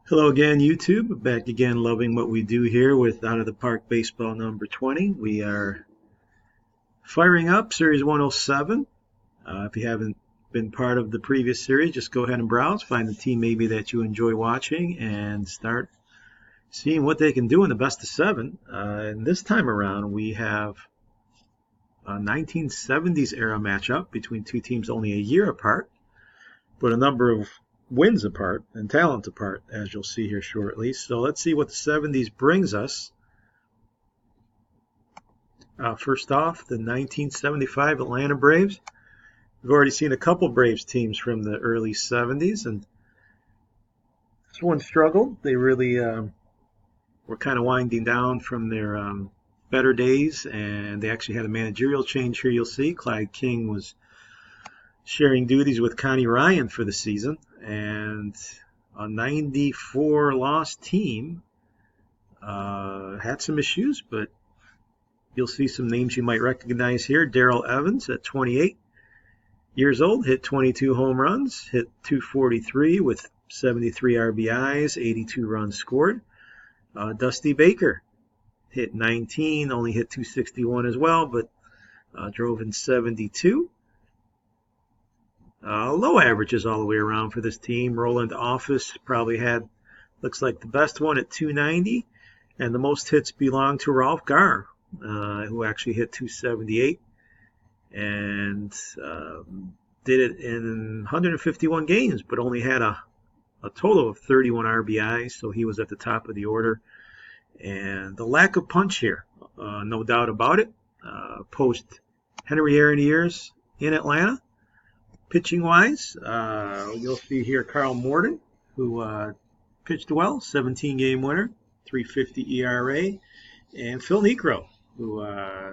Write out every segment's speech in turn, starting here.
Hello again, YouTube. Back again, loving what we do here with Out of the Park Baseball number 20. We are firing up Series 107. If you haven't been part of the previous series, just go ahead and browse, find the team maybe that you enjoy watching, and start seeing what they can do in the best of seven. And this time around, we have a 1970s era matchup between two teams only a year apart, but a number of wins apart and talent apart, as you'll see here shortly. So let's see what the 70s brings us. First off, the 1975 Atlanta Braves. We've already seen a couple Braves teams from the early 70s, and this one struggled. They really were kind of winding down from their better days, and they actually had a managerial change here, you'll see. Clyde King was sharing duties with Connie Ryan for the season, and a 94 loss team had some issues, but you'll see some names you might recognize here. Darrell Evans at 28 years old, hit 22 home runs, hit 243 with 73 RBIs, 82 runs scored. Dusty Baker hit 19, only hit 261 as well, but drove in 72. Low averages all the way around for this team. Roland Office probably had, looks like the best one at 290, and the most hits belong to Ralph Garr, who actually hit 278, and did it in 151 games, but only had a total of 31 RBIs, so he was at the top of the order. And the lack of punch here, no doubt about it, post Henry Aaron years in Atlanta. Pitching-wise, you'll see here Carl Morton, who pitched well, 17-game winner, 3.50 ERA, and Phil Niekro, who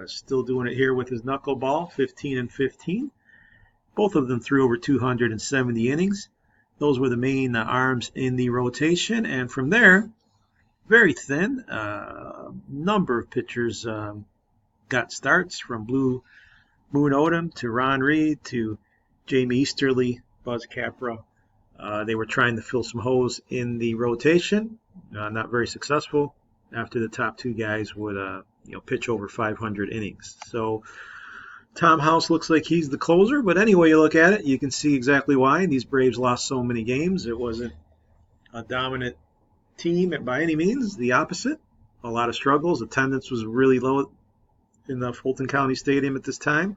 still doing it here with his knuckleball, 15-15. Both of them threw over 270 innings. Those were the main arms in the rotation, and from there, very thin. Number of pitchers got starts, from Blue Moon Odom to Ron Reed to Jamie Easterly, Buzz Capra. They were trying to fill some holes in the rotation. Not very successful after the top two guys would pitch over 500 innings. So Tom House looks like he's the closer, but any way you look at it, you can see exactly why these Braves lost so many games. It wasn't a dominant team by any means, the opposite. A lot of struggles. Attendance was really low in the Fulton County Stadium at this time.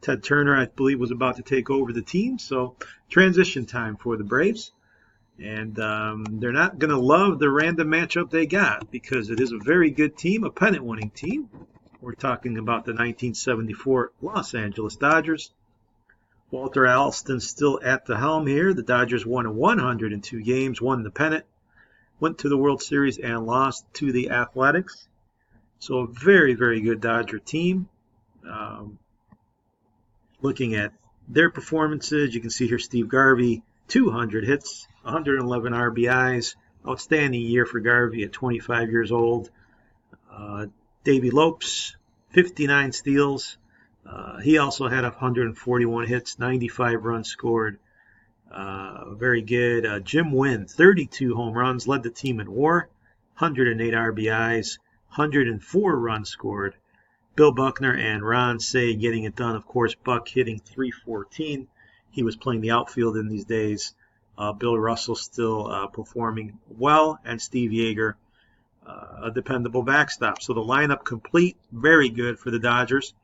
Ted Turner, I believe, was about to take over the team, so transition time for the Braves. And they're not going to love the random matchup they got, because it is a very good team, a pennant-winning team. We're talking about the 1974 Los Angeles Dodgers. Walter Alston still at the helm here. The Dodgers won 102 games, won the pennant, went to the World Series, and lost to the Athletics. So a very, very good Dodger team. Looking at their performances, you can see here Steve Garvey, 200 hits, 111 RBIs. Outstanding year for Garvey at 25 years old. Davey Lopes, 59 steals. He also had 141 hits, 95 runs scored. Very good. Jim Wynn, 32 home runs, led the team in WAR, 108 RBIs, 104 runs scored. Bill Buckner and Ron Say getting it done. Of course, Buck hitting 314. He was playing the outfield in these days. Bill Russell still performing well, and Steve Yeager, a dependable backstop. So the lineup complete, very good for the Dodgers.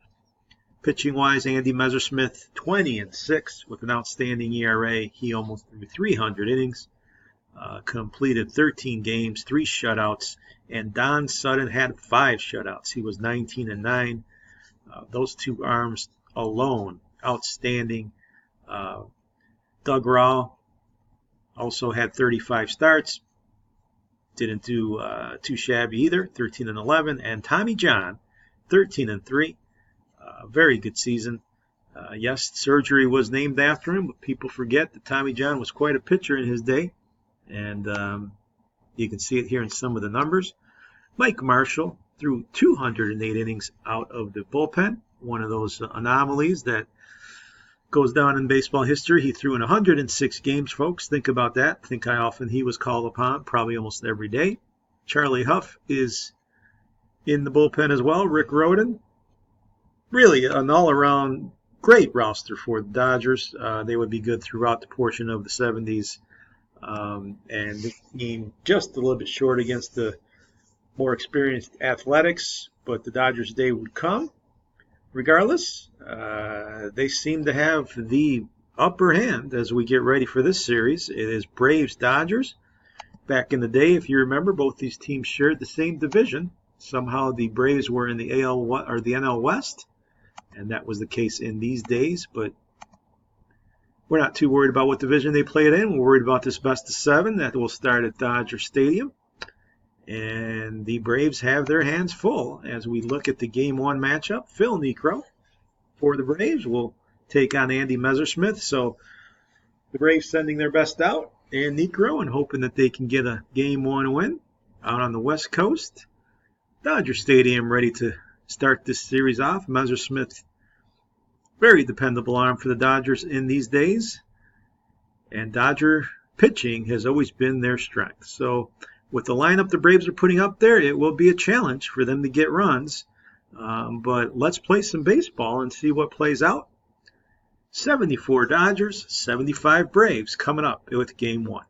Pitching-wise, Andy Messersmith, 20-6 with an outstanding ERA. He almost threw 300 innings, completed 13 games, 3 shutouts, and Don Sutton had 5 shutouts. He was 19-9. Those two arms alone, outstanding. Doug Raw also had 35 starts. Didn't do too shabby either, 13-11. And Tommy John, 13-3. Very good season. Yes, surgery was named after him, but people forget that Tommy John was quite a pitcher in his day. And you can see it here in some of the numbers. Mike Marshall threw 208 innings out of the bullpen. One of those anomalies that goes down in baseball history. He threw in 106 games, folks. Think about that. Think how often he was called upon, probably almost every day. Charlie Huff is in the bullpen as well. Rick Rhoden. Really an all-around great roster for the Dodgers. They would be good throughout the portion of the 70s. And this team just a little bit short against the more experienced Athletics, but the Dodgers' day would come. Regardless, they seem to have the upper hand as we get ready for this series. It is Braves-Dodgers. Back in the day, if you remember, both these teams shared the same division. Somehow the Braves were in the NL West, and that was the case in these days. But we're not too worried about what division they played in. We're worried about this best of 7 that will start at Dodger Stadium. And the Braves have their hands full as we look at the Game 1 matchup. Phil Niekro for the Braves will take on Andy Messersmith. So the Braves sending their best out, and Niekro, and hoping that they can get a Game 1 win out on the West Coast. Dodger Stadium ready to start this series off. Messersmith, very dependable arm for the Dodgers in these days. And Dodger pitching has always been their strength. So with the lineup the Braves are putting up there, it will be a challenge for them to get runs. But let's play some baseball and see what plays out. 74 Dodgers, 75 Braves coming up with Game 1.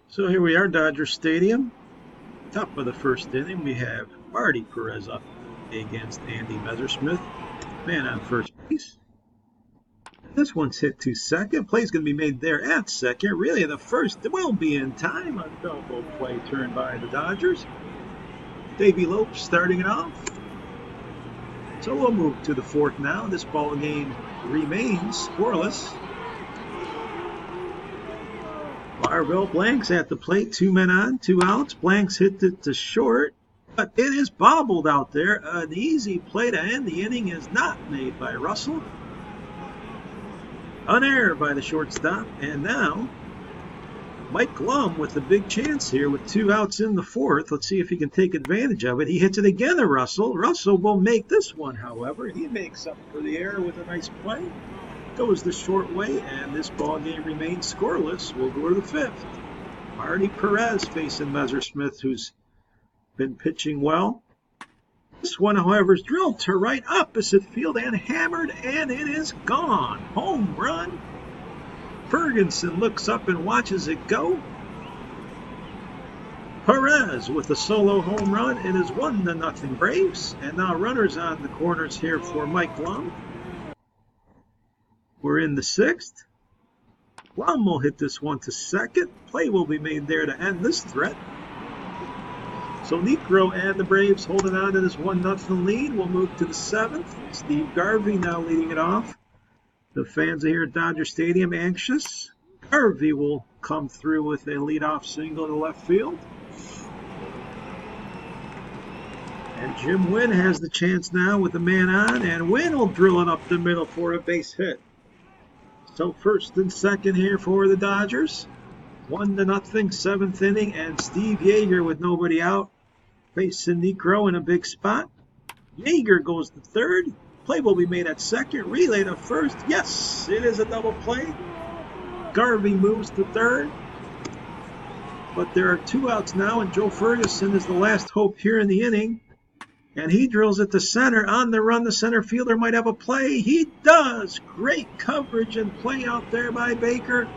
So here we are, Dodger Stadium. Top of the first inning, we have Marty Perez up against Andy Messersmith, man on first base. This one's hit to second. Play's going to be made there at second. Really, the first will be in time. A double play turned by the Dodgers. Davey Lopes starting it off. So we'll move to the 4th now. This ball game remains scoreless. Barville Blanks at the plate, 2 men on, 2 outs. Blanks hit it to short, but it is bobbled out there. An easy play to end the inning is not made by Russell. An error by the shortstop, and now Mike Glum with a big chance here with 2 outs in the 4th. Let's see if he can take advantage of it. He hits it again to Russell. Russell will make this one, however. He makes up for the error with a nice play. Goes the short way, and this ball game remains scoreless. We'll go to the 5th. Marty Perez facing Messersmith, who's been pitching well. This one, however, is drilled to right opposite field and hammered, and it is gone. Home run. Ferguson looks up and watches it go. Perez with a solo home run. It is 1-0 Braves, and now runners on the corners here for Mike Glum. We're in the 6th. Glum will hit this one to second. Play will be made there to end this threat. So Niekro and the Braves holding on to this 1-0 lead. We'll move to the 7th. Steve Garvey now leading it off. The fans are here at Dodger Stadium anxious. Garvey will come through with a leadoff single to left field. And Jim Wynn has the chance now with a man on, and Wynn will drill it up the middle for a base hit. So 1st and 2nd here for the Dodgers. 1-0, 7th inning, and Steve Yeager with nobody out, facing Niekro in a big spot. Yeager goes to 3rd. Play will be made at 2nd. Relay to 1st. Yes, it is a double play. Garvey moves to 3rd. But there are 2 outs now, and Joe Ferguson is the last hope here in the inning. And he drills it to center. On the run, the center fielder might have a play. He does. Great coverage and play out there by Baker.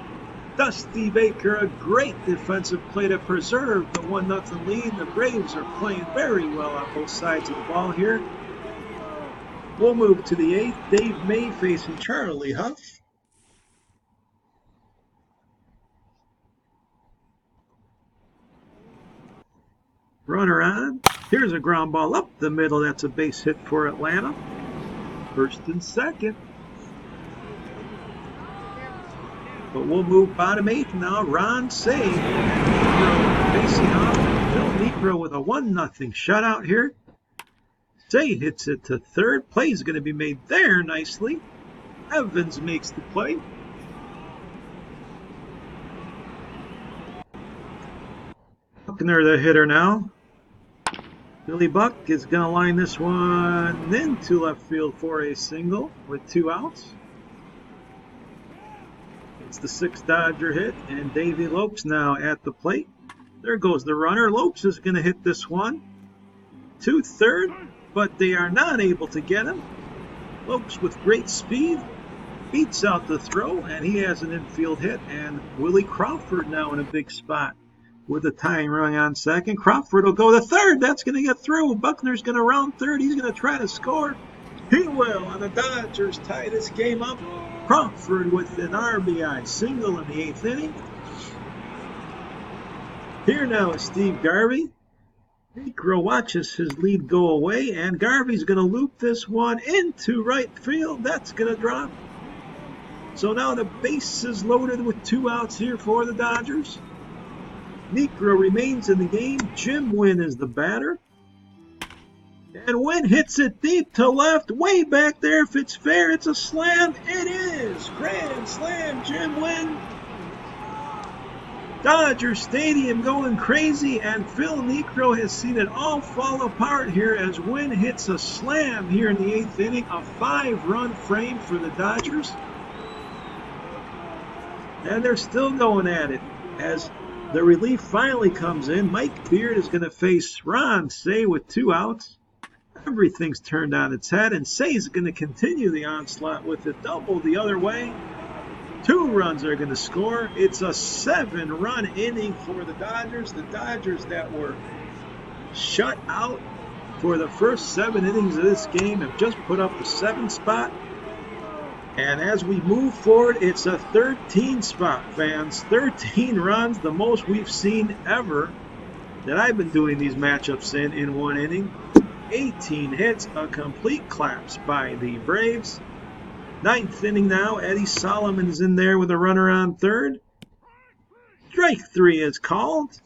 Dusty Baker, a great defensive play to preserve the 1-0 lead. The Braves are playing very well on both sides of the ball here. We'll move to the 8th. Dave May facing Charlie Huff. Runner on. Here's a ground ball up the middle. That's a base hit for Atlanta. 1st and 2nd. But we'll move bottom 8th now. Ron Say facing off. Phil Niekro with a 1-0 shutout here. Say hits it to 3rd. Play is going to be made there nicely. Evans makes the play. Buckner, the hitter now. Billy Buck is going to line this one into left field for a single with 2 outs. It's the 6th Dodger hit, and Davey Lopes now at the plate. There goes the runner. Lopes is going to hit this one to third, but they are not able to get him. Lopes with great speed beats out the throw, and he has an infield hit. And Willie Crawford now in a big spot with a tying run on second. Crawford will go to third. That's going to get through. Buckner's going to round third. He's going to try to score. He will, and the Dodgers tie this game up. Crawford with an RBI single in the 8th inning. Here now is Steve Garvey. Negro watches his lead go away, and Garvey's going to loop this one into right field. That's going to drop. So now the base is loaded with 2 outs here for the Dodgers. Negro remains in the game. Jim Wynn is the batter. And Wynn hits it deep to left, way back there. If it's fair, it's a slam. It is. Grand slam, Jim Wynn. Dodger Stadium going crazy, and Phil Niekro has seen it all fall apart here as Wynn hits a slam here in the 8th inning. A 5-run frame for the Dodgers. And they're still going at it as the relief finally comes in. Mike Beard is going to face Ron Say with 2 outs. Everything's turned on its head, and Say is going to continue the onslaught with a double the other way. 2 runs are going to score. It's a 7-run inning for the Dodgers. The Dodgers that were shut out for the first 7 innings of this game have just put up the 7th spot. And as we move forward, it's a 13 spot, fans. 13 runs, the most we've seen ever that I've been doing these matchups in 1 inning. 18 hits, a complete collapse by the Braves. 9th inning now, Eddie Solomon's in there with a runner on third. Strike 3 is called.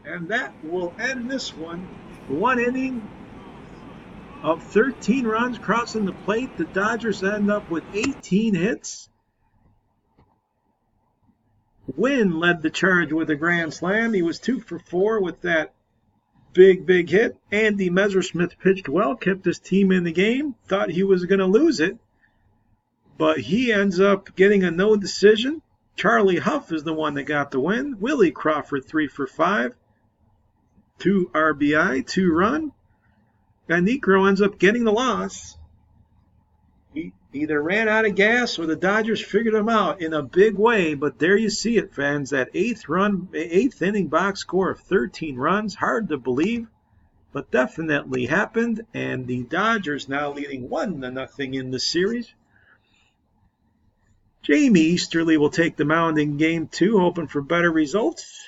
And that will end this one. 1 inning of 13 runs crossing the plate. The Dodgers end up with 18 hits. Wynn led the charge with a grand slam. He was 2 for 4 with that big hit. Andy Messersmith pitched well, kept his team in the game. Thought he was going to lose it, but he ends up getting a no decision. Charlie Huff is the one that got the win. Willie Crawford 3 for 5. 2 RBI, 2 run. And Niekro ends up getting the loss. He either ran out of gas or the Dodgers figured him out in a big way. But there you see it, fans. That 8th inning box score of 13 runs. Hard to believe, but definitely happened. And the Dodgers now leading 1-0 in the series. Jamie Easterly will take the mound in Game 2, hoping for better results.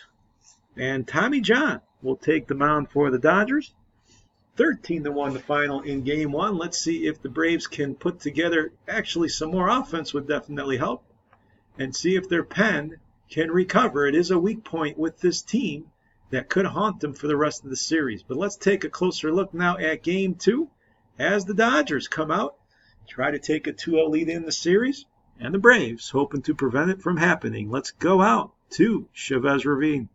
And Tommy John will take the mound for the Dodgers. 13-1 the final in Game 1. Let's see if the Braves can put together actually some more offense would definitely help. And see if their pen can recover. It is a weak point with this team that could haunt them for the rest of the series. But let's take a closer look now at Game 2 as the Dodgers come out, try to take a 2-0 lead in the series, and the Braves hoping to prevent it from happening. Let's go out to Chavez Ravine.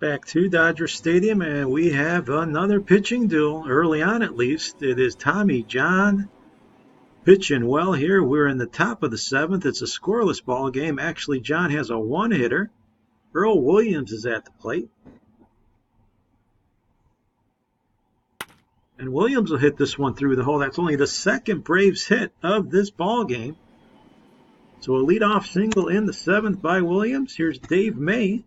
Back to Dodger Stadium, and we have another pitching duel, early on at least. It is Tommy John pitching well here. We're in the top of the 7th. It's a scoreless ball game. Actually, John has a 1-hitter. Earl Williams is at the plate. And Williams will hit this one through the hole. That's only the 2nd Braves hit of this ball game. So a leadoff single in the 7th by Williams. Here's Dave May.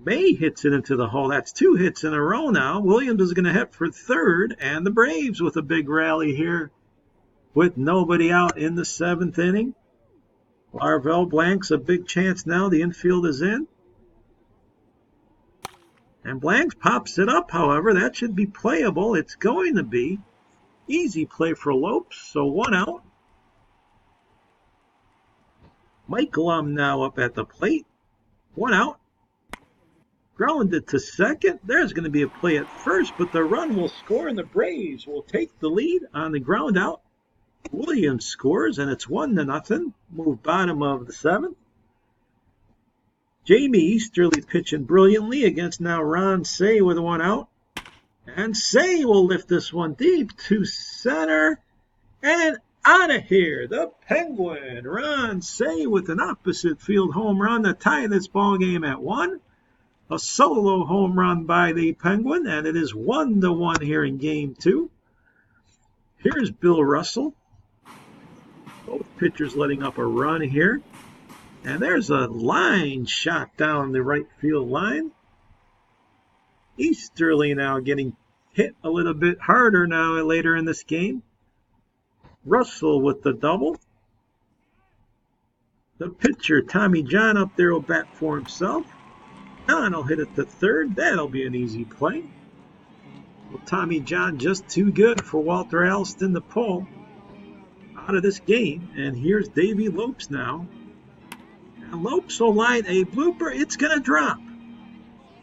May hits it into the hole. That's 2 hits in a row now. Williams is going to hit for 3rd, and the Braves with a big rally here with nobody out in the 7th inning. Larvell Blanks a big chance now. The infield is in. And Blanks pops it up, however. That should be playable. It's going to be. Easy play for Lopes, so 1 out. Mike Lum now up at the plate. 1 out. Grounded to second. There's going to be a play at first, but the run will score, and the Braves will take the lead on the ground out. Williams scores, and it's 1-0. Move bottom of the 7th. Jamie Easterly pitching brilliantly against now Ron Say with one out. And Say will lift this one deep to center. And out of here, the Penguin. Ron Say with an opposite field home run to tie this ball game at 1. A solo home run by the Penguin, and it is 1-1 here in Game 2. Here's Bill Russell. Both pitchers letting up a run here. And there's a line shot down the right field line. Easterly now getting hit a little bit harder now later in this game. Russell with the double. The pitcher, Tommy John, up there will bat for himself. John will hit it to third. That'll be an easy play. Well, Tommy John just too good for Walter Alston to pull out of this game. And here's Davey Lopes now. And Lopes will line a blooper. It's going to drop.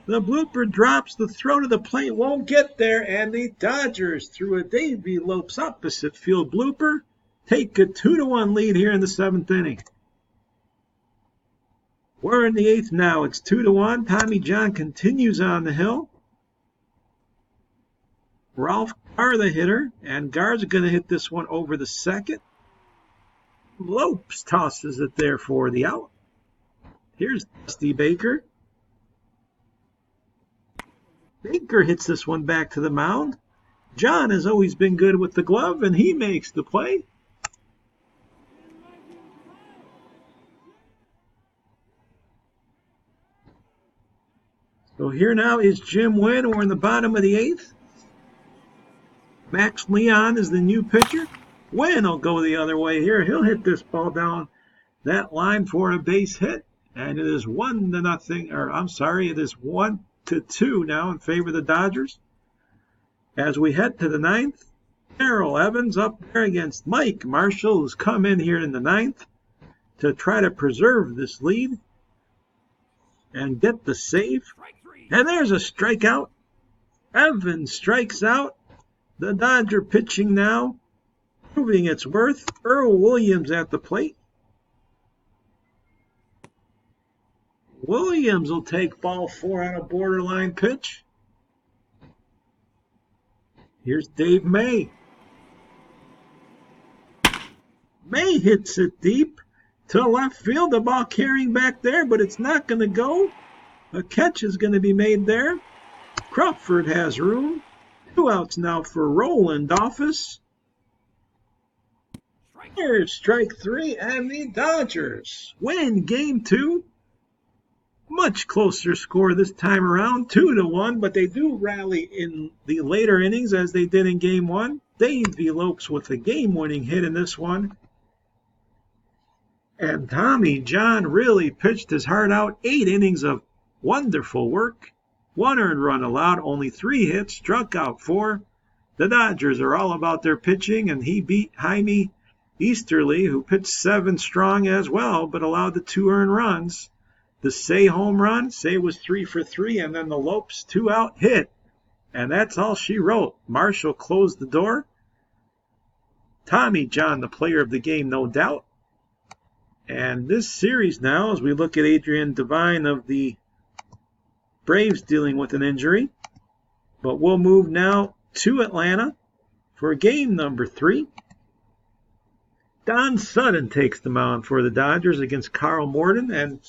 The blooper drops. The throw to the plate won't get there. And the Dodgers, through a Davey Lopes opposite field blooper, take a 2-1 lead here in the 7th inning. We're in the 8th now. It's 2-1. Tommy John continues on the hill. Ralph Garr, the hitter, and Garr's going to hit this one over the second. Lopes tosses it there for the out. Here's Dusty Baker. Baker hits this one back to the mound. John has always been good with the glove, and he makes the play. So here now is Jim Wynn. We're in the bottom of the 8th. Max Leon is the new pitcher. Wynn will go the other way here. He'll hit this ball down that line for a base hit. And it is 1-0, or I'm sorry, it is 1-2 now in favor of the Dodgers. As we head to the 9th, Darrell Evans up there against Mike Marshall, who's come in here in the 9th to try to preserve this lead and get the save. And there's a strikeout. Evans strikes out. The Dodger pitching now, proving its worth. Earl Williams at the plate. Williams will take ball 4 on a borderline pitch. Here's Dave May. May hits it deep to left field. The ball carrying back there, but it's not going to go. A catch is going to be made there. Crawford has room. 2 outs now for Roland Office. Here's strike 3, and the Dodgers win Game 2. Much closer score this time around, 2-1, but they do rally in the later innings as they did in Game 1. Davey Lopes with a game-winning hit in this one. And Tommy John really pitched his heart out. 8 innings of wonderful work. 1 earned run allowed, only 3 hits, struck out 4. The Dodgers are all about their pitching, and he beat Jaime Easterly, who pitched 7 strong as well, but allowed the 2 earned runs. The Say home run, Say was 3 for 3, and then the Lopes 2-out hit. And that's all she wrote. Marshall closed the door. Tommy John, the player of the game, no doubt. And this series now, as we look at Adrian Devine of the Braves dealing with an injury. But we'll move now to Atlanta for game number 3. Don Sutton takes the mound for the Dodgers against Carl Morton, and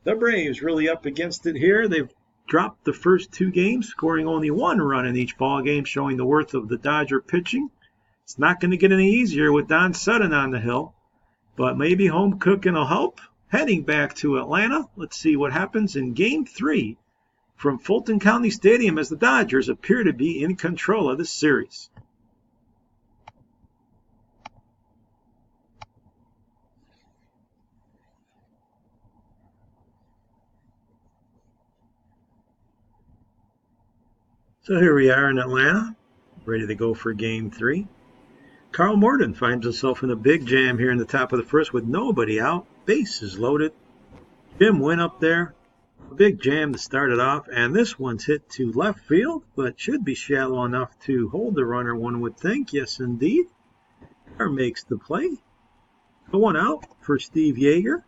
the Braves really up against it here. They've dropped the first 2 games, scoring only 1 run in each ball game, showing the worth of the Dodger pitching. It's not going to get any easier with Don Sutton on the hill, but maybe home cooking will help. Heading back to Atlanta, let's see what happens in Game 3 from Fulton County Stadium as the Dodgers appear to be in control of this series. So here we are in Atlanta, ready to go for Game 3. Carl Morton finds himself in a big jam here in the top of the first with nobody out. Bases loaded. Jim Wynn up there. A big jam to start it off, and this one's hit to left field, but should be shallow enough to hold the runner, one would think. Yes, indeed. Carr makes the play. One out for Steve Yeager.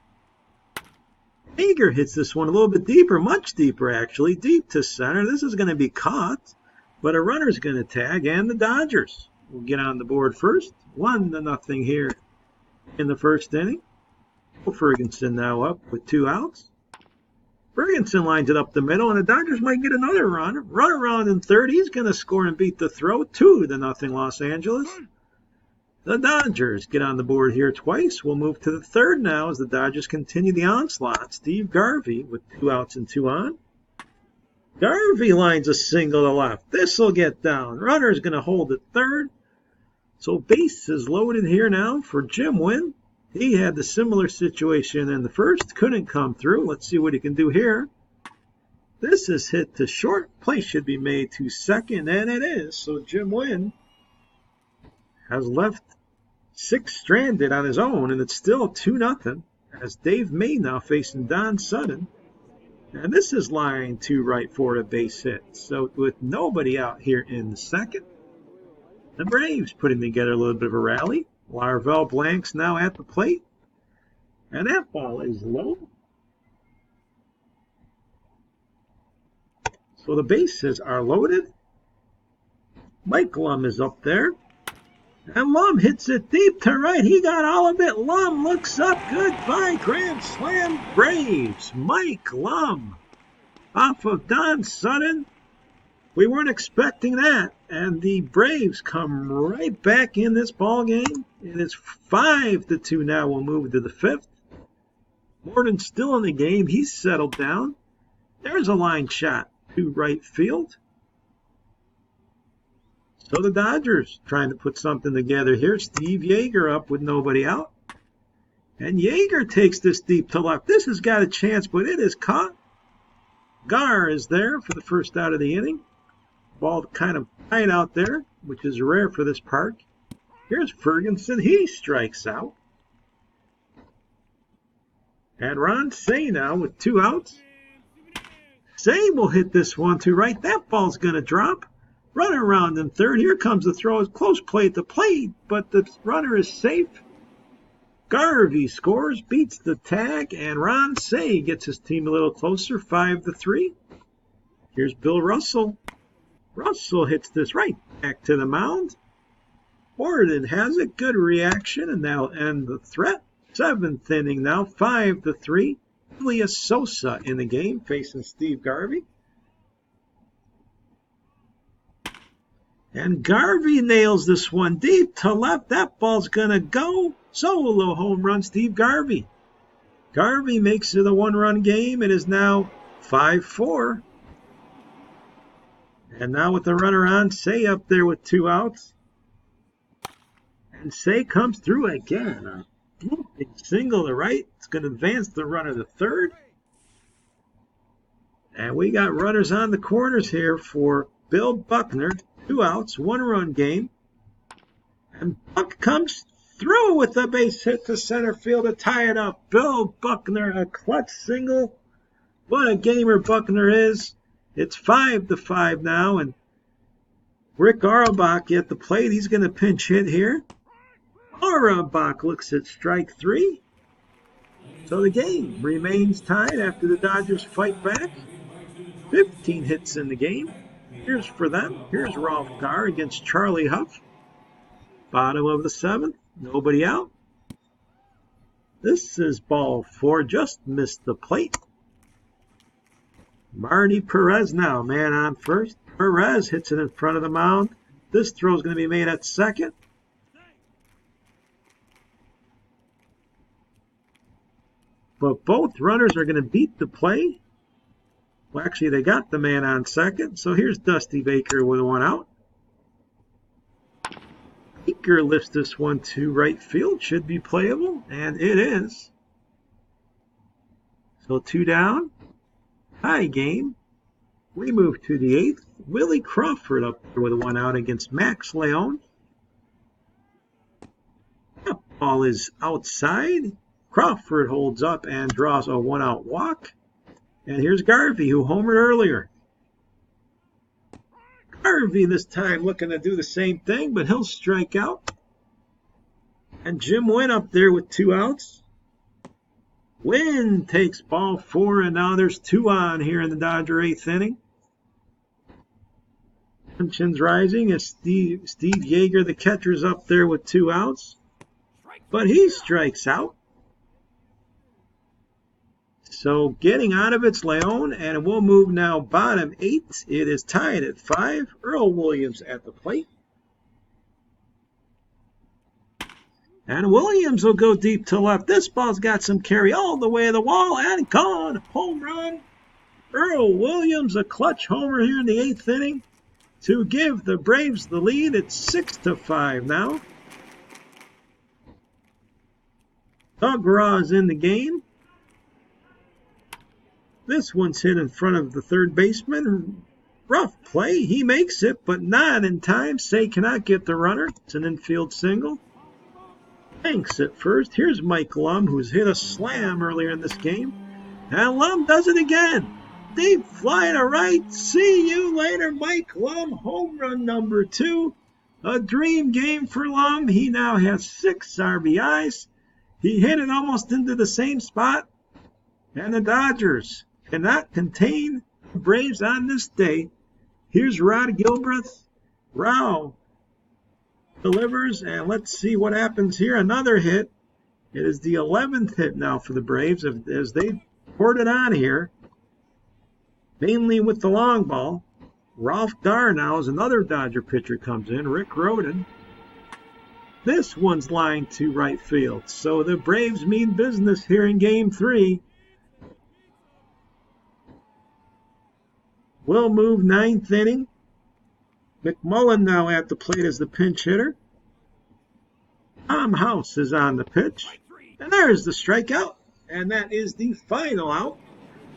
Yeager hits this one a little bit deeper, much deeper actually, deep to center. This is going to be caught, but a runner's going to tag, and the Dodgers will get on the board first. 1-0 here in the first inning. Ferguson now up with 2 outs. Ferguson lines it up the middle, and the Dodgers might get another run. Run around in third. He's going to score and beat the throw. 2-0 Los Angeles. The Dodgers get on the board here twice. We'll move to the third now as the Dodgers continue the onslaught. Steve Garvey with 2 outs and 2 on. Garvey lines a single to left. This will get down. Runner's going to hold at third. So base is loaded here now for Jim Wynn. He had the similar situation in the first. Couldn't come through. Let's see what he can do here. This is hit to short. Play should be made to second, and it is. So Jim Wynn has left 6 stranded on his own, and it's still 2-0 as Dave May now facing Don Sutton. And this is line to right for a base hit. So with nobody out here in the second, the Braves putting together a little bit of a rally. Larvell Blanks now at the plate. And that ball is low. So the bases are loaded. Mike Lum is up there. And Lum hits it deep to right. He got all of it. Lum looks up. Goodbye. Grand slam. Braves. Mike Lum off of Don Sutton. We weren't expecting that. And the Braves come right back in this ball game. It is 5-2 now. We'll move to the 5th. Morton's still in the game. He's settled down. There's a line shot to right field. So the Dodgers trying to put something together here. Steve Yeager up with nobody out. And Yeager takes this deep to left. This has got a chance, but it is caught. Gar is there for the first out of the inning. Ball kind of tight out there, which is rare for this park. Here's Ferguson. He strikes out. And Ron Say now with 2 outs. Say will hit this one to right. That ball's going to drop. Runner around in third. Here comes the throw. It's close play at the plate, but the runner is safe. Garvey scores, beats the tag, and Ron Say gets his team a little closer, 5-3. Here's Bill Russell. Russell hits this right back to the mound. Morton has a good reaction, and they'll end the threat. 7th inning now, 5-3. Elias Sosa in the game, facing Steve Garvey. And Garvey nails this one deep to left. That ball's going to go. Solo home run, Steve Garvey. Garvey makes it a 1-run game. It is now 5-4. And now with the runner on, Say up there with 2 outs. And Say comes through again. A big single to right. It's going to advance the runner to third. And we got runners on the corners here for Bill Buckner. 2 outs, 1-run game. And Buck comes through with a base hit to center field to tie it up. Bill Buckner, a clutch single. What a gamer Buckner is. It's 5-5 now, and Rick Auerbach at the plate. He's going to pinch hit here. Auerbach looks at strike 3. So the game remains tied after the Dodgers fight back. 15 hits in the game. Here's for them. Here's Ralph Garr against Charlie Huff. Bottom of the 7th. Nobody out. This is ball 4. Just missed the plate. Marty Perez now. Man on first. Perez hits it in front of the mound. This throw is going to be made at second. But both runners are going to beat the play. Well, actually, they got the man on second. So here's Dusty Baker with 1 out. Baker lifts this one to right field. Should be playable, and it is. So 2 down. Tie game. We move to the 8th. Willie Crawford up there with 1 out against Max Leone. That ball is outside. Crawford holds up and draws a 1-out walk. And here's Garvey, who homered earlier. Garvey this time looking to do the same thing, but he'll strike out. And Jim Wynn up there with 2 outs. Wynn takes ball 4, and now there's 2 on here in the Dodger 8th inning. Tensions rising as Steve Yeager, the catcher's up there with 2 outs. But he strikes out. So getting out of it's Leon, and we'll move now bottom 8. It is tied at 5. Earl Williams at the plate. And Williams will go deep to left. This ball's got some carry all the way to the wall and gone. Home run. Earl Williams, a clutch homer here in the 8th inning to give the Braves the lead. It's 6-5 now. Doug Raw in the game. This one's hit in front of the third baseman. Rough play. He makes it, but not in time. Say cannot get the runner. It's an infield single. Hanks at first. Here's Mike Lum, who's hit a slam earlier in this game. And Lum does it again. Deep fly to right. See you later, Mike Lum. Home run number 2. A dream game for Lum. He now has 6 RBIs. He hit it almost into the same spot. And the Dodgers cannot contain the Braves on this day. Here's Rod Gilbreth. Rao delivers, and let's see what happens here. Another hit. It is the 11th hit now for the Braves as they poured it on here, mainly with the long ball. Ralph Garr now as another Dodger pitcher comes in, Rick Rhoden. This one's lined to right field. So the Braves mean business here in Game 3. We'll move 9th inning. McMullen now at the plate as the pinch hitter. Tom House is on the pitch. And there's the strikeout. And that is the final out.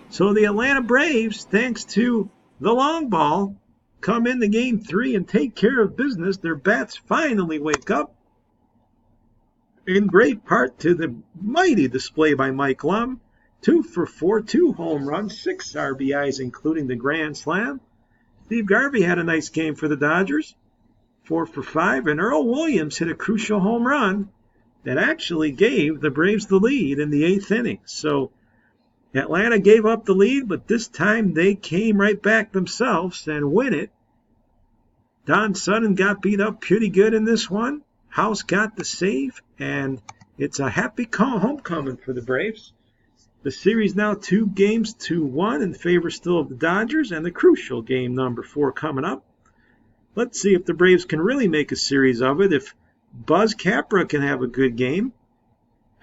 So the Atlanta Braves, thanks to the long ball, come into Game 3 and take care of business. Their bats finally wake up. In great part to the mighty display by Mike Lum. 2 for 4, 2 home runs, 6 RBIs, including the grand slam. Steve Garvey had a nice game for the Dodgers, 4 for 5, and Earl Williams hit a crucial home run that actually gave the Braves the lead in the 8th inning. So Atlanta gave up the lead, but this time they came right back themselves and win it. Don Sutton got beat up pretty good in this one. House got the save, and it's a happy homecoming for the Braves. The series now 2-1 in favor still of the Dodgers, and the crucial game number 4 coming up. Let's see if the Braves can really make a series of it. If Buzz Capra can have a good game,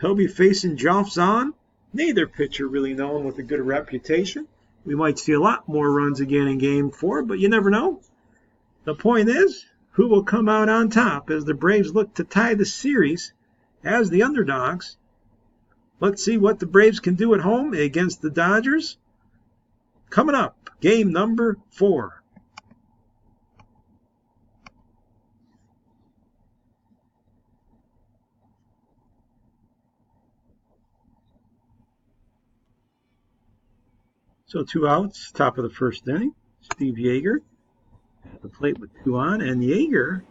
he'll be facing Geoff Zahn, neither pitcher really known with a good reputation. We might see a lot more runs again in Game 4, but you never know. The point is, who will come out on top as the Braves look to tie the series as the underdogs. Let's see what the Braves can do at home against the Dodgers. Coming up, game number 4. So 2 outs, top of the first inning. Steve Yeager at the plate with 2 on, and Yeager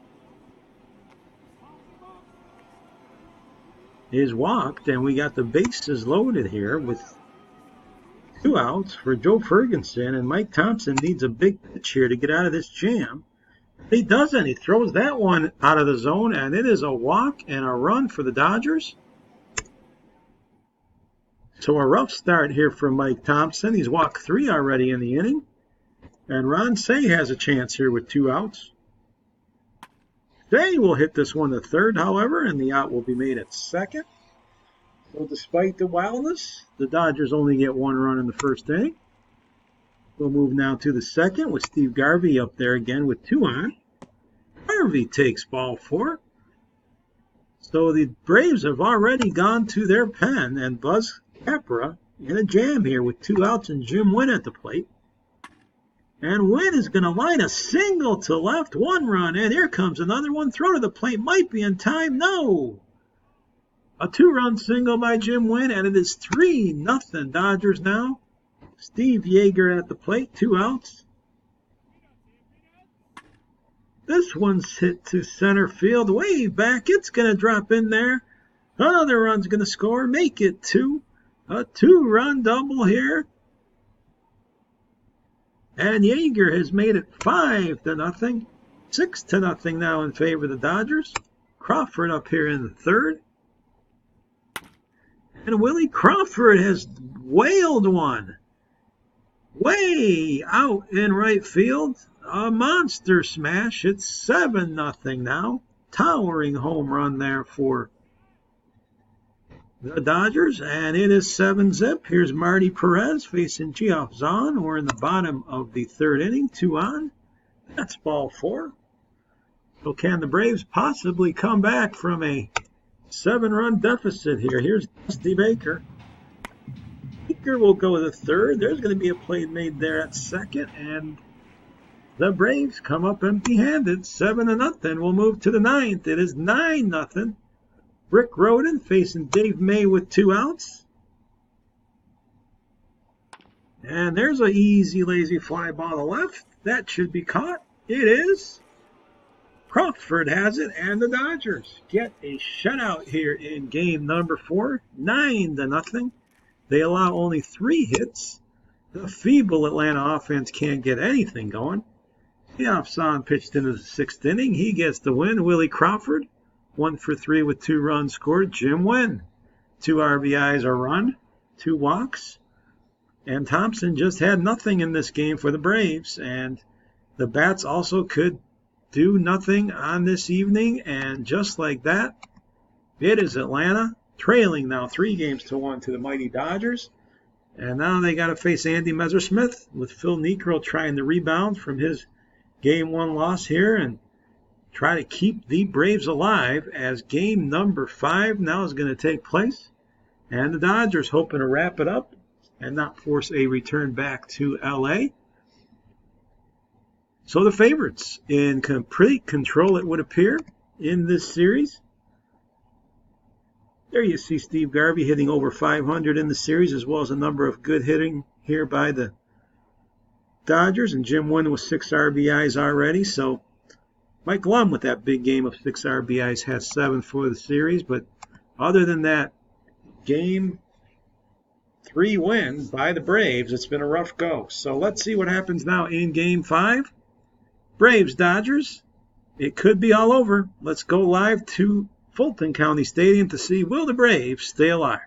is walked, and we got the bases loaded here with 2 outs for Joe Ferguson, and Mike Thompson needs a big pitch here to get out of this jam. He doesn't. He throws that one out of the zone, and it is a walk and a run for the Dodgers. So a rough start here for Mike Thompson. He's walked 3 already in the inning, and Ron Say has a chance here with 2 outs. Say will hit this one to third, however, and the out will be made at second. So despite the wildness, the Dodgers only get 1 run in the first inning. We'll move now to the second with Steve Garvey up there again with 2 on. Garvey takes ball 4. So the Braves have already gone to their pen, and Buzz Capra in a jam here with 2 outs and Jim Wynn at the plate. And Wynn is going to line a single to left, 1 run, and here comes another one. Throw to the plate, might be in time. No! A 2-run single by Jim Wynn, and it is 3-0 Dodgers now. Steve Yeager at the plate, 2 outs. This one's hit to center field, way back. It's going to drop in there. Another run's going to score, make it 2. A 2-run double here. And Yeager has made it 5-0. 6-0 now in favor of the Dodgers. Crawford up here in the third. And Willie Crawford has whaled one. Way out in right field. A monster smash. It's 7-0 now. Towering home run there for the Dodgers. And it is 7-zip. Here's Marty Perez facing Geoff Zahn. We're in the bottom of the third inning. 2 on. That's ball 4. So can the Braves possibly come back from a 7-run deficit here? Here's Dusty Baker. Baker will go to third. There's going to be a play made there at second. And the Braves come up empty-handed. 7-0. We'll move to the 9th. It is 9-0. Rick Rhoden facing Dave May with 2 outs. And there's an easy, lazy fly ball to left. That should be caught. It is. Crawford has it, and the Dodgers get a shutout here in game number 4, 9-0. They allow only 3 hits. The feeble Atlanta offense can't get anything going. Geoff Zahn pitched into the 6th inning. He gets the win. Willie Crawford, 1 for 3 with 2 runs scored. Jim Wynn, 2 RBIs a run, 2 walks. And Thompson just had nothing in this game for the Braves. And the bats also could do nothing on this evening, and just like that, it is Atlanta trailing now 3-1 to the mighty Dodgers. And now they got to face Andy Messersmith with Phil Niekro trying to rebound from his game 1 loss here and try to keep the Braves alive as game number 5 now is going to take place. And the Dodgers hoping to wrap it up and not force a return back to LA. So the favorites in complete control, it would appear, in this series. There you see Steve Garvey hitting over 500 in the series, as well as a number of good hitting here by the Dodgers. And Jim Wynn with 6 RBIs already. So Mike Lum with that big game of 6 RBIs has 7 for the series. But other than that, game 3 win by the Braves, it's been a rough go. So let's see what happens now in game 5. Braves, Dodgers, it could be all over. Let's go live to Fulton County Stadium to see, will the Braves stay alive?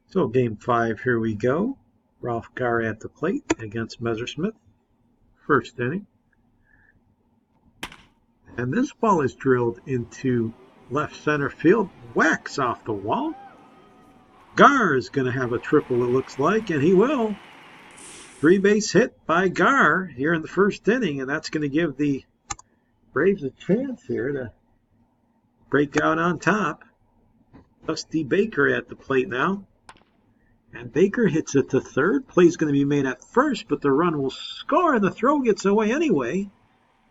So game 5, here we go. Ralph Garr at the plate against Messersmith. First inning. And this ball is drilled into left center field, whacks off the wall. Garr is going to have a triple, it looks like, and he will. 3-base hit by Garr here in the first inning, and that's going to give the Braves a chance here to break out on top. Dusty Baker at the plate now. And Baker hits it to third. Play's going to be made at first, but the run will score, and the throw gets away anyway.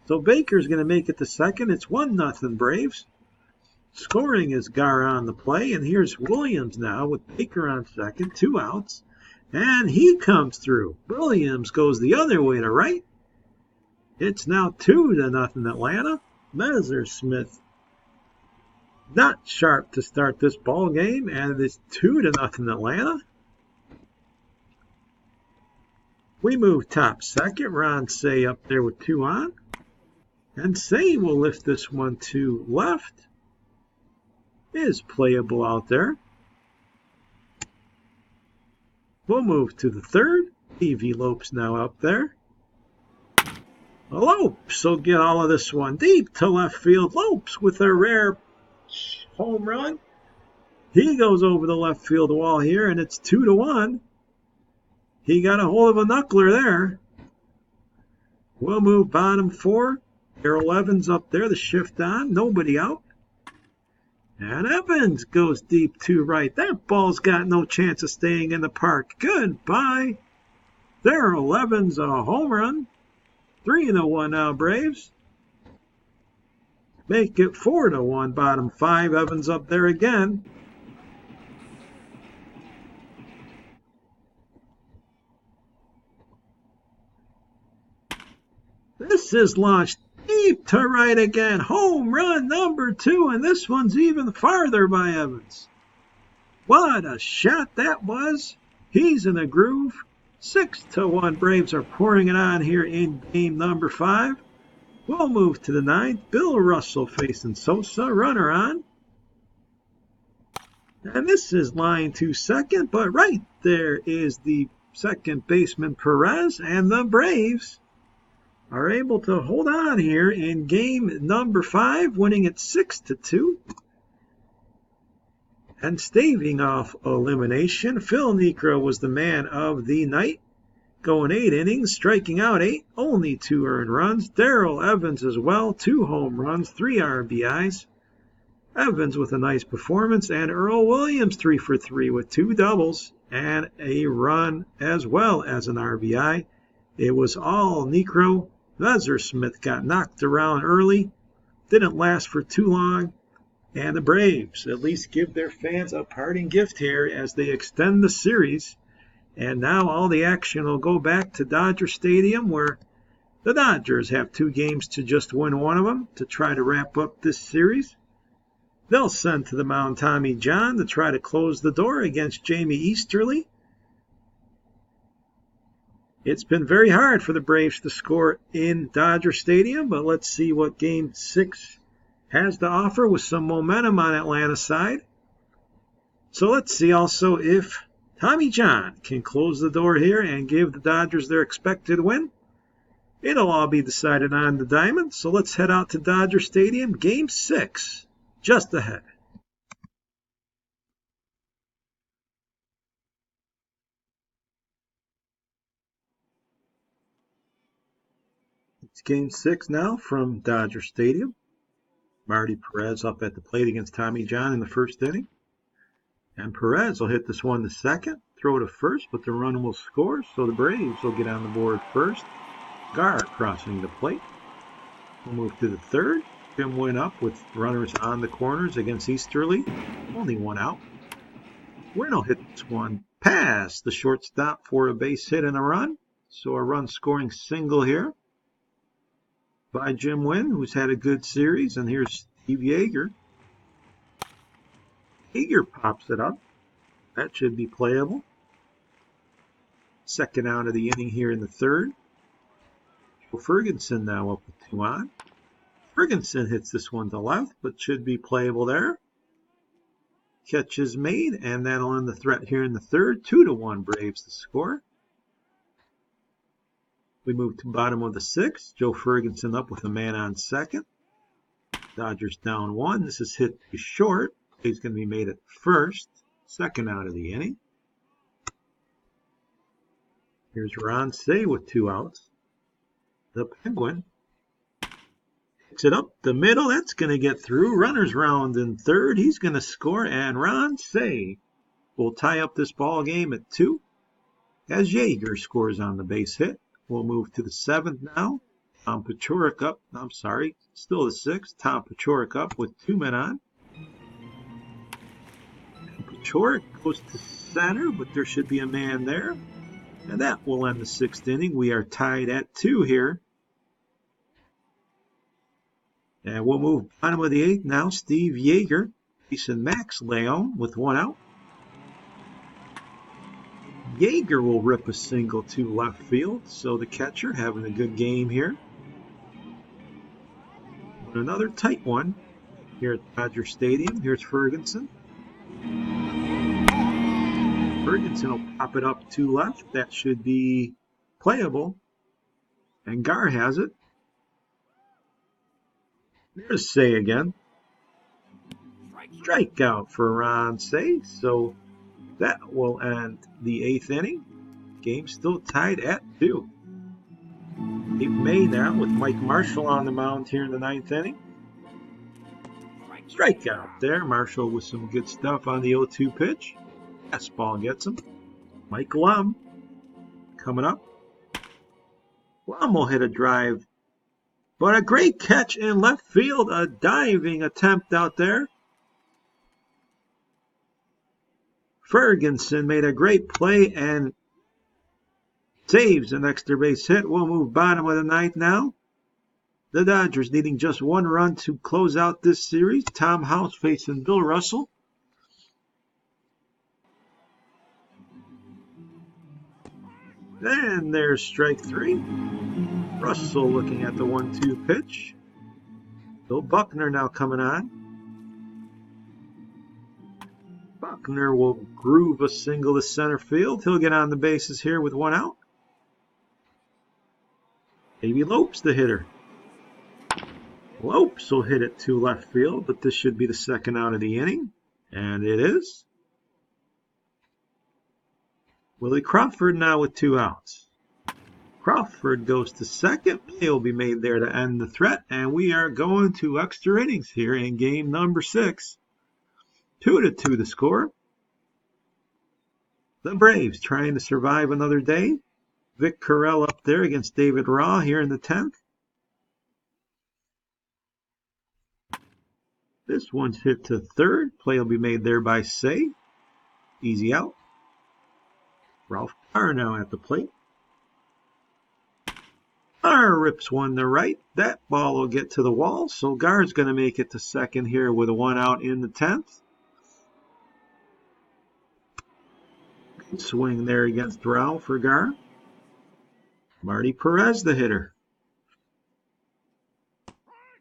So Baker's going to make it to second. It's 1-0 Braves. Scoring is Garr on the play, and here's Williams now with Baker on second, 2 outs, and he comes through. Williams goes the other way to right. It's now 2-0 Atlanta. Messersmith not sharp to start this ball game, and it's 2-0 Atlanta. We move top second. Ron Say up there with 2 on, and Say will lift this one to left. Is playable out there. We'll move to the third. Evie Lopes now up there. Lopes will get all of this one deep to left field. Lopes with a rare home run. He goes over the left field wall here, and it's 2-1. He got a hold of a knuckler there. We'll move bottom 4. Darrell Evans up there, the shift on. Nobody out. And Evans goes deep to right. That ball's got no chance of staying in the park. Goodbye. Darrell Evans, a home run. 3-1 now, Braves. Make it 4-1, bottom 5. Evans up there again. This is launched deep to right again. Home run number 2, and this one's even farther by Evans. What a shot that was. He's in a groove. 6-1. Braves are pouring it on here in game number 5. We'll move to the 9th. Bill Russell facing Sosa. Runner on. And this is line to second, but right there is the second baseman Perez, and the Braves are able to hold on here in game number 5, winning it 6-2. And staving off elimination, Phil Niekro was the man of the night, going 8 innings, striking out 8, only 2 earned runs. Darrell Evans as well, 2 home runs, 3 RBIs. Evans with a nice performance, and Earl Williams 3 for 3 with 2 doubles and a run as well as an RBI. It was all Niekro. Messersmith got knocked around early, didn't last for too long, and the Braves at least give their fans a parting gift here as they extend the series. And now all the action will go back to Dodger Stadium, where the Dodgers have 2 games to just win one of them to try to wrap up this series. They'll send to the mound Tommy John to try to close the door against Jamie Easterly. It's been very hard for the Braves to score in Dodger Stadium, but let's see what Game 6 has to offer with some momentum on Atlanta's side. So let's see also if Tommy John can close the door here and give the Dodgers their expected win. It'll all be decided on the diamond, so let's head out to Dodger Stadium. Game 6, just ahead. It's Game 6 now from Dodger Stadium. Marty Perez up at the plate against Tommy John in the first inning. And Perez will hit this one to second, throw to first, but the run will score, so the Braves will get on the board first. Gar crossing the plate. We'll move to the third. Jim Wynn up with runners on the corners against Easterly. Only 1 out. Wynn will hit this one past the shortstop for a base hit and a run. So a run scoring single here by Jim Wynn, who's had a good series. And here's Steve Yeager. Yeager pops it up. That should be playable. Second out of the inning here in the third. Joe Ferguson now up with 2 on. Ferguson hits this one to left, but should be playable there. Catch is made, and that'll end the threat here in the third. 2-1 Braves to score. We move to bottom of the 6th. Joe Ferguson up with a man on second. Dodgers down 1. This is hit to short. He's going to be made at first. Second out of the inning. Here's Ron Say with 2 outs. The Penguin picks it up the middle. That's going to get through. Runners round in third. He's going to score, and Ron Say will tie up this ball game at 2 as Yeager scores on the base hit. We'll move to the 7th now. Tom Paciorek up. I'm sorry, still the 6th. Tom Paciorek up with 2 men on. And Paciorek goes to center, but there should be a man there. And that will end the 6th inning. We are tied at 2 here. And we'll move bottom of the 8th now. Steve Yeager facing Max Leone with 1 out. Yeager will rip a single to left field, so the catcher having a good game here. But another tight one here at Dodger Stadium. Here's Ferguson. Ferguson will pop it up to left. That should be playable. And Gar has it. There's Say again. Strikeout for Ron Say. So that will end the 8th inning. Game still tied at 2. Dave May now with Mike Marshall on the mound here in the 9th inning. Strikeout there. Marshall with some good stuff on the 0-2 pitch. Fastball gets him. Mike Lum coming up. Lum will hit a drive But a great catch in left field, a diving attempt out there. Ferguson made a great play and saves an extra base hit. We'll move bottom of the ninth now. The Dodgers needing just one run to close out this series. Tom House facing Bill Russell. And there's strike three. Russell looking at the 1-2 pitch. Bill Buckner now coming on. Buckner will groove a single to center field. He'll get on the bases here with one out. Davey Lopes, the hitter. Lopes will hit it to left field, but this should be the second out of the inning. And it is. Willie Crawford now with 2 outs. Crawford goes to second. Play will be made there to end the threat. And we are going to extra innings here in game number 6. 2-2 the score. The Braves trying to survive another day. Vic Carell up there against David Raw here in the 10th. This one's hit to third. Play will be made there by Say. Easy out. Ralph Carr now at the plate. Carr rips one to right. That ball will get to the wall. So Gar's going to make it to second here with a 1 out in the 10th. Good swing there against Ralph for Gar. Marty Perez, the hitter.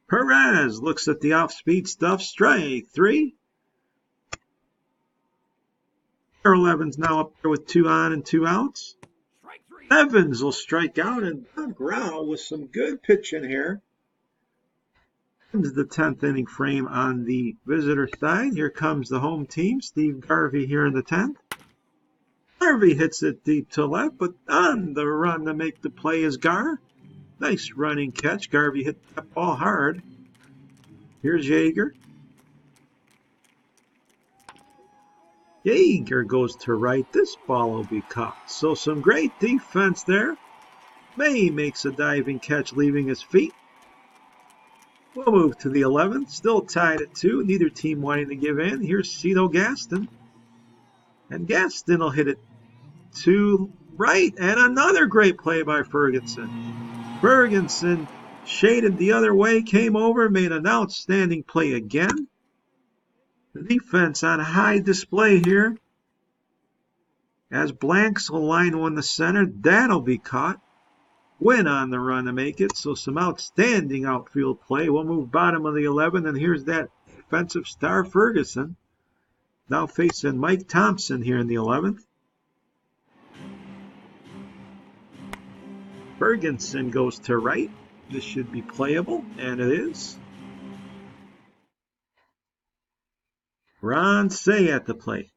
Perez looks at the off-speed stuff. Strike 3. Darrell Evans now up there with 2 on and 2 outs. Evans will strike out, and Doug Rao with some good pitching here. Into the 10th inning frame on the visitor side. Here comes the home team. Steve Garvey here in the 10th. Garvey hits it deep to left, but on the run to make the play is Gar. Nice running catch. Garvey hit that ball hard. Here's Yeager. Yeager goes to right. This ball will be caught. So some great defense there. May makes a diving catch, leaving his feet. We'll move to the 11th. Still tied at 2. Neither team wanting to give in. Here's Cito Gaston. And Gaston will hit it to right. And another great play by Ferguson. Ferguson shaded the other way, came over, made an outstanding play again. The defense on high display here. As Blanks will line one to center, that'll be caught. Win on the run to make it, so some outstanding outfield play. We'll move bottom of the 11th, and here's that defensive star, Ferguson. Now facing Mike Thompson here in the 11th. Ferguson goes to right. This should be playable, and it is. Ron Say at the plate.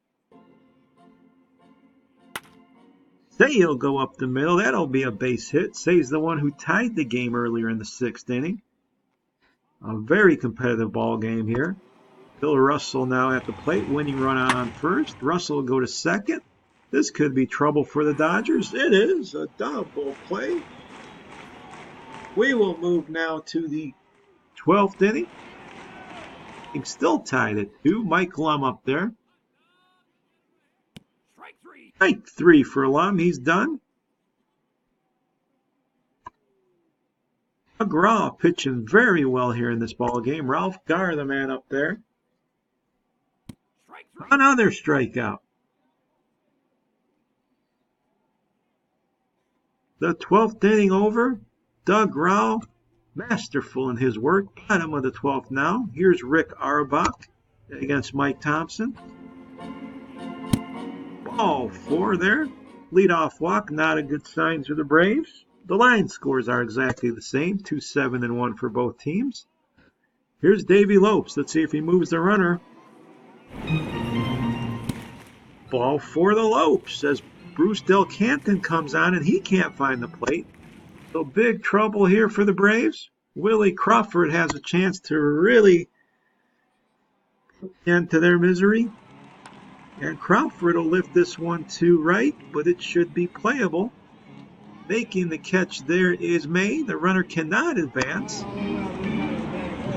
Say he'll go up the middle. That'll be a base hit. Say's the one who tied the game earlier in the 6th inning. A very competitive ball game here. Bill Russell now at the plate. Winning run on first. Russell will go to second. This could be trouble for the Dodgers. It is a double play. We will move now to the 12th inning. It's still tied at 2. Mike Lum up there. Strike 3 for Lum. He's done. McGraw pitching very well here in this ball game. Ralph Gar, the man up there. Another strikeout. The 12th inning over. Doug Rao, masterful in his work. Bottom of the 12th now. Here's Rick Auerbach against Mike Thompson. Ball 4 there. Leadoff walk, not a good sign for the Braves. The line scores are exactly the same, 2-7 and 1 for both teams. Here's Davey Lopes. Let's see if he moves the runner. Ball for the Lopes as Bruce Del Canton comes on and he can't find the plate. So big trouble here for the Braves. Willie Crawford has a chance to really put an end to their misery. And Crawford will lift this one to right, but it should be playable. Making the catch there is May. The runner cannot advance.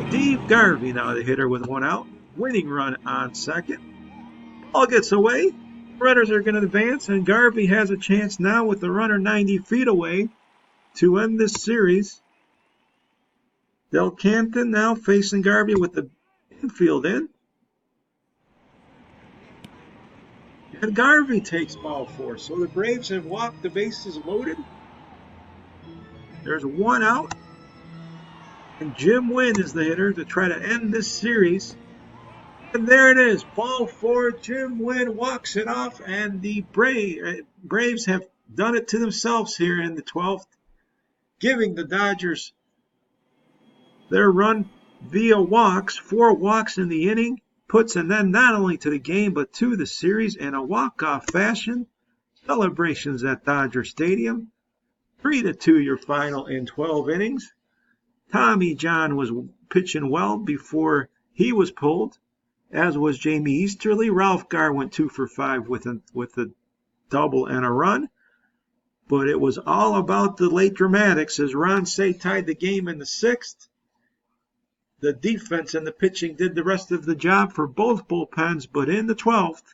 Steve Garvey now the hitter with one out. Winning run on second. Ball gets away. Runners are going to advance, and Garvey has a chance now with the runner 90 feet away to end this series. Del Canton now facing Garvey with the infield in. And Garvey takes ball 4. So the Braves have walked the bases loaded. There's one out. And Jim Wynn is the hitter to try to end this series. And there it is. Ball 4. Jim Wynn walks it off. And the Braves have done it to themselves here in the 12th, giving the Dodgers their run via walks. 4 walks in the inning. Puts an end not only to the game but to the series in a walk-off fashion. Celebrations at Dodger Stadium. 3-2 your final in 12 innings. Tommy John was pitching well before he was pulled, as was Jamie Easterly. Ralph Garr went 2 for 5 with a double and a run. But it was all about the late dramatics as Ron Cey tied the game in the 6th. The defense and the pitching did the rest of the job for both bullpens, but in the 12th,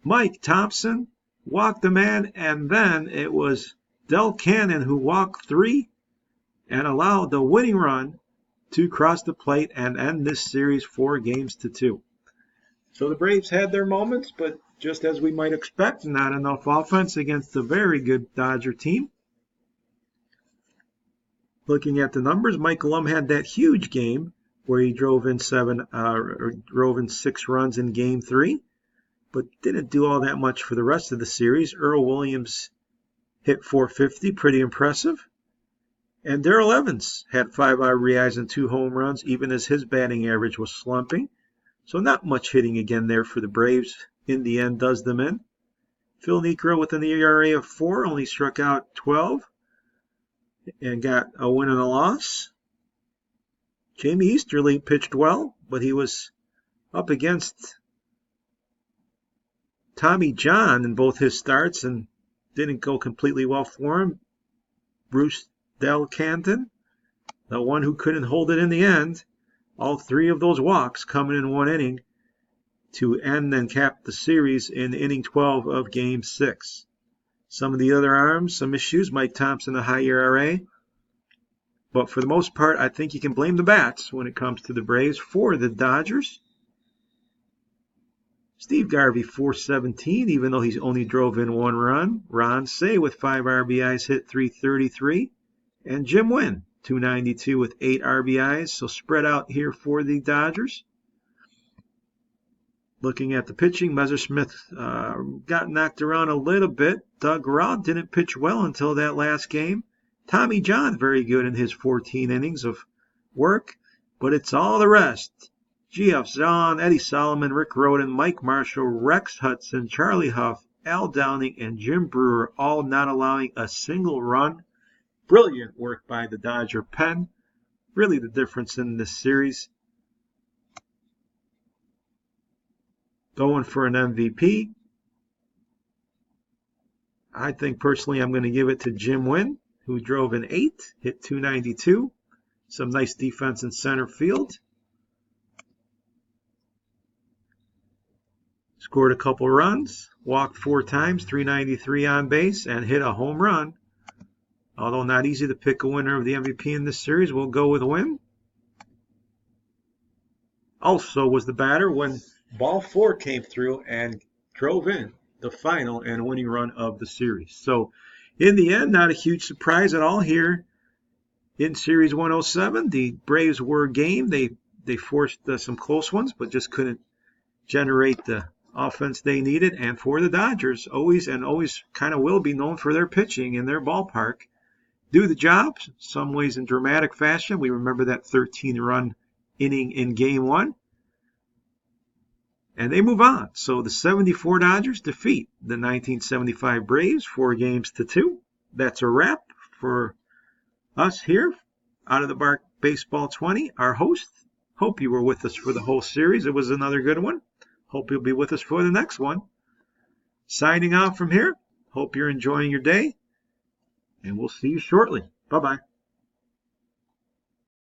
Mike Thompson walked the man, and then it was Del Cannon who walked 3 and allowed the winning run to cross the plate and end this series 4-2. So the Braves had their moments, but just as we might expect, not enough offense against a very good Dodger team. Looking at the numbers, Michael had that huge game where he drove in 6 runs in Game 3, but didn't do all that much for the rest of the series. Earl Williams hit .450, pretty impressive. And Darrell Evans had 5 RBIs and 2 home runs, even as his batting average was slumping. So not much hitting again there for the Braves. In the end, does them in. Phil Niekro with an ERA of 4, only struck out 12. And got a win and a loss. Jamie Easterly pitched well, but he was up against Tommy John in both his starts and didn't go completely well for him. Bruce Del Canton, the one who couldn't hold it in the end. All 3 of those walks coming in 1 inning to end and cap the series in inning 12 of Game 6. Some of the other arms, some issues. Mike Thompson, a high ERA. But for the most part, I think you can blame the bats when it comes to the Braves. For the Dodgers, Steve Garvey, .417, even though he's only drove in 1 run. Ron Cey with 5 RBIs, hit .333. And Jim Wynn, .292 with 8 RBIs. So spread out here for the Dodgers. Looking at the pitching, Messersmith got knocked around a little bit. Doug Rauh didn't pitch well until that last game. Tommy John, very good in his 14 innings of work. But it's all the rest. G.F. Zahn, Eddie Solomon, Rick Rhoden, Mike Marshall, Rex Hudson, Charlie Huff, Al Downing, and Jim Brewer, all not allowing a single run. Brilliant work by the Dodger pen. Really the difference in this series. Going for an MVP. I think personally I'm going to give it to Jim Wynn, who drove in 8, hit .292. Some nice defense in center field. Scored a couple runs, walked 4 times, .393 on base, and hit a home run. Although not easy to pick a winner of the MVP in this series, we'll go with Wynn. Also was the batter when ball 4 came through and drove in the final and winning run of the series. So in the end, not a huge surprise at all here in Series 107. The Braves were game. They forced some close ones, but just couldn't generate the offense they needed. And for the Dodgers, always kind of will be known for their pitching in their ballpark. Do the job, some ways in dramatic fashion. We remember that 13-run inning in Game 1. And they move on. So the 74 Dodgers defeat the 1975 Braves 4-2. That's a wrap for us here out of the Bark Baseball 20. Our host, hope you were with us for the whole series. It was another good one. Hope you'll be with us for the next one. Signing off from here. Hope you're enjoying your day. and we'll see you shortly. Bye-bye.